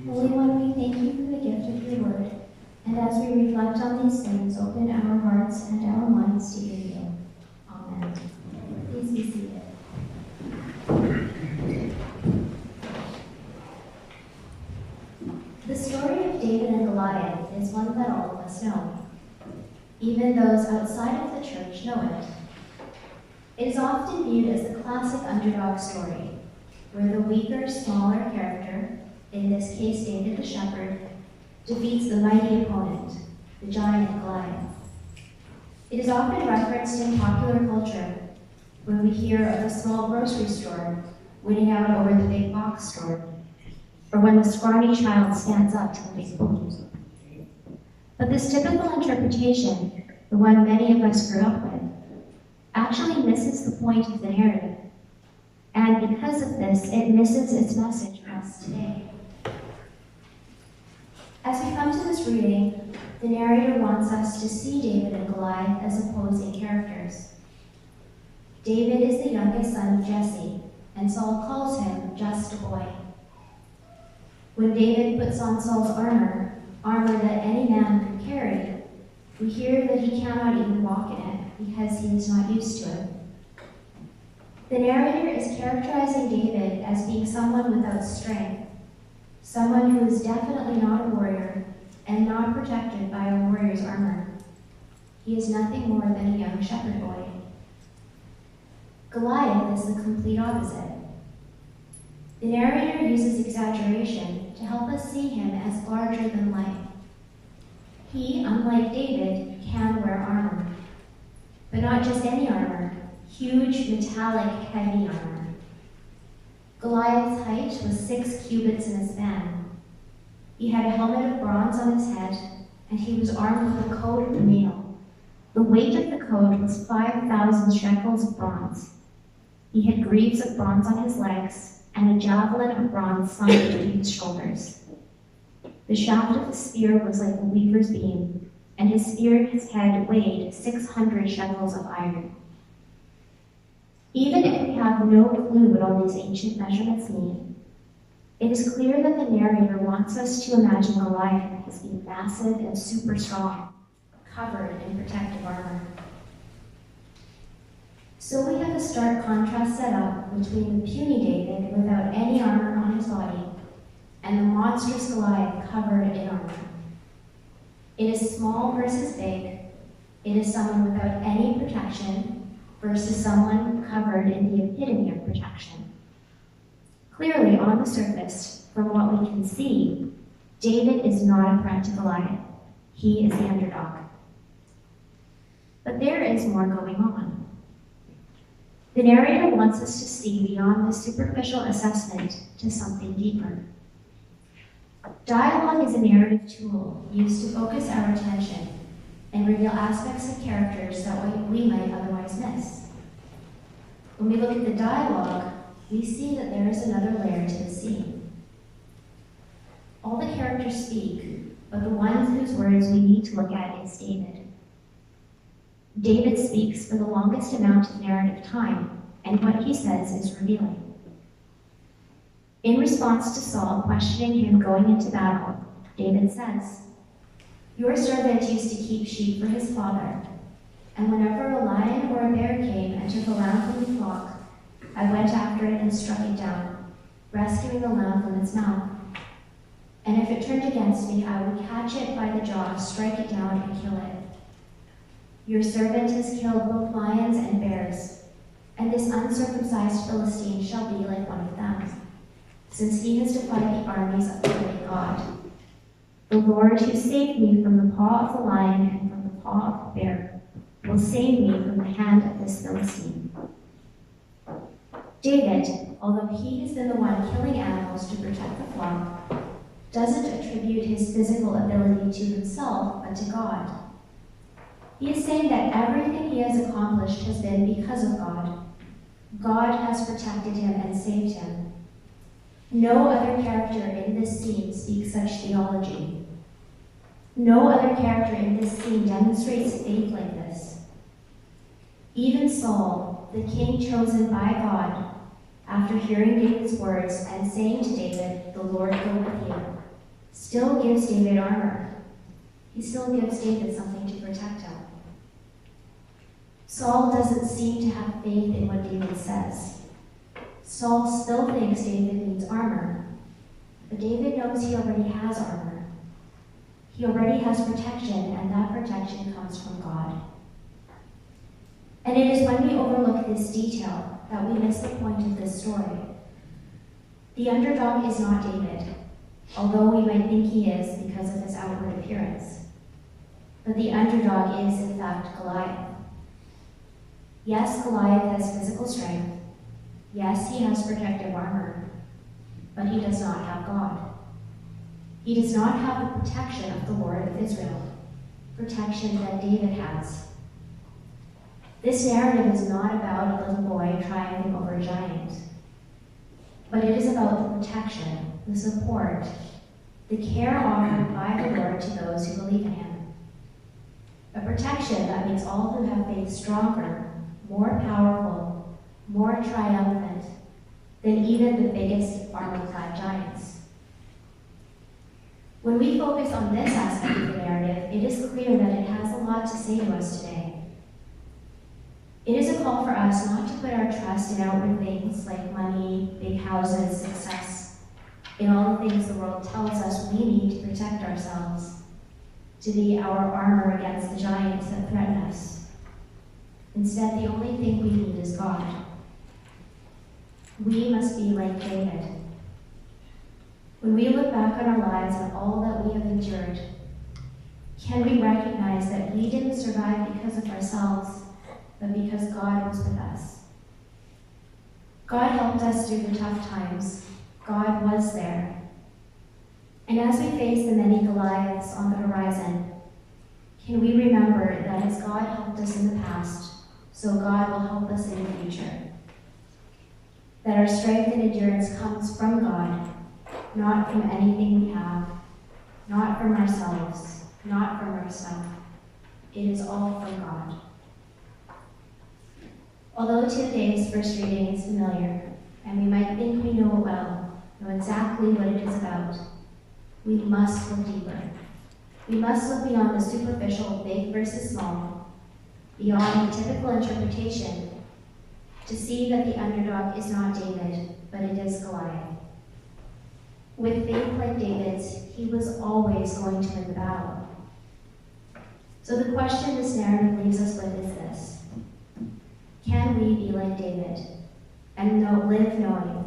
Holy One, we thank you for the gift of your word, and as we reflect on these things, open our hearts and our minds to hear you. Amen. Please be seated. The story of David and Goliath is one that all of us know. Even those outside of the church know it. It is often viewed as the classic underdog story, where the weaker, smaller character, in this case David the shepherd, defeats the mighty opponent, the giant Goliath. It is often referenced in popular culture when we hear of a small grocery store winning out over the big box store, or when the scrawny child stands up to the big bully. But this typical interpretation, the one many of us grew up with, actually misses the point of the narrative. And because of this, it misses its message for us today. As we come to this reading, the narrator wants us to see David and Goliath as opposing characters. David is the youngest son of Jesse, and Saul calls him just a boy. When David puts on Saul's armor that any man could carry, we hear that he cannot even walk in it because he is not used to it. The narrator is characterizing David as being someone without strength, someone who is definitely not a warrior and not protected by a warrior's armor. He is nothing more than a young shepherd boy. Goliath is the complete opposite. The narrator uses exaggeration to help us see him as larger than life. He, unlike David, can wear armor. But not just any armor, huge, metallic, heavy armor. Goliath's height was 6 cubits in a span. He had a helmet of bronze on his head, and he was armed with a coat of mail. The weight of the coat was 5,000 shekels of bronze. He had greaves of bronze on his legs, and a javelin of bronze slung between his shoulders. The shaft of the spear was like a weaver's beam, and his spear in his head weighed 600 shekels of iron. Even if we have no clue what all these ancient measurements mean, it is clear that the narrator wants us to imagine Goliath as being massive and super strong, covered in protective armor. So we have a stark contrast set up between the puny David without any armor on his body and the monstrous Goliath covered in armor. It is small versus big. It is someone without any protection versus someone covered in the epitome of protection. Clearly, on the surface, from what we can see, David is not a threat to Goliath. He is the underdog. But there is more going on. The narrator wants us to see beyond the superficial assessment to something deeper. Dialogue is a narrative tool used to focus our attention and reveal aspects of characters that we might otherwise miss. When we look at the dialogue, we see that there is another layer to the scene. All the characters speak, but the one whose words we need to look at is David. David speaks for the longest amount of narrative time, and what he says is revealing. In response to Saul questioning him going into battle, David says, "Your servant used to keep sheep for his father, and whenever a lion or a bear came and took a lamb from the flock, I went after it and struck it down, rescuing the lamb from its mouth. And if it turned against me, I would catch it by the jaw, strike it down, and kill it. Your servant has killed both lions and bears, and this uncircumcised Philistine shall be like one of them, since he has defied the armies of the great God. The Lord who saved me from the paw of the lion and from the paw of the bear will save me from the hand of this Philistine." David, although he has been the one killing animals to protect the flock, doesn't attribute his physical ability to himself, but to God. He is saying that everything he has accomplished has been because of God. God has protected him and saved him. No other character in this scene speaks such theology. No other character in this scene demonstrates faith like this. Even Saul, the king chosen by God, after hearing David's words and saying to David, "The Lord go with you," still gives David armor. He still gives David something to protect him. Saul doesn't seem to have faith in what David says. Saul still thinks David needs armor, but David knows he already has armor. He already has protection, and that protection comes from God. And it is when we overlook this detail that we miss the point of this story. The underdog is not David, although we might think he is because of his outward appearance. But the underdog is, in fact, Goliath. Yes, Goliath has physical strength. Yes, he has protective armor, but he does not have God. He does not have the protection of the Lord of Israel, protection that David has. This narrative is not about a little boy triumphing over a giant, but it is about the protection, the support, the care offered by the Lord to those who believe in him. A protection that makes all who have faith stronger, more powerful, more triumphant than even the biggest armor-clad giants. When we focus on this aspect of the narrative, it is clear that it has a lot to say to us today. It is a call for us not to put our trust in outward things like money, big houses, success, in all the things the world tells us we need to protect ourselves, to be our armor against the giants that threaten us. Instead, the only thing we need is God. We must be like David. When we look back on our lives and all that we have endured, can we recognize that we didn't survive because of ourselves, but because God was with us? God helped us through the tough times. God was there. And as we face the many Goliaths on the horizon, can we remember that as God helped us in the past, so God will help us in the future? That our strength and endurance comes from God, not from anything we have, not from ourselves, not from ourselves. It is all from God. Although today's first reading is familiar, and we might think we know it well, know exactly what it is about, we must look deeper. We must look beyond the superficial big versus small, beyond the typical interpretation, to see that the underdog is not David, but it is Goliath. With faith like David's, he was always going to win the battle. So the question this narrative leaves us with is this: can we be like David and live knowing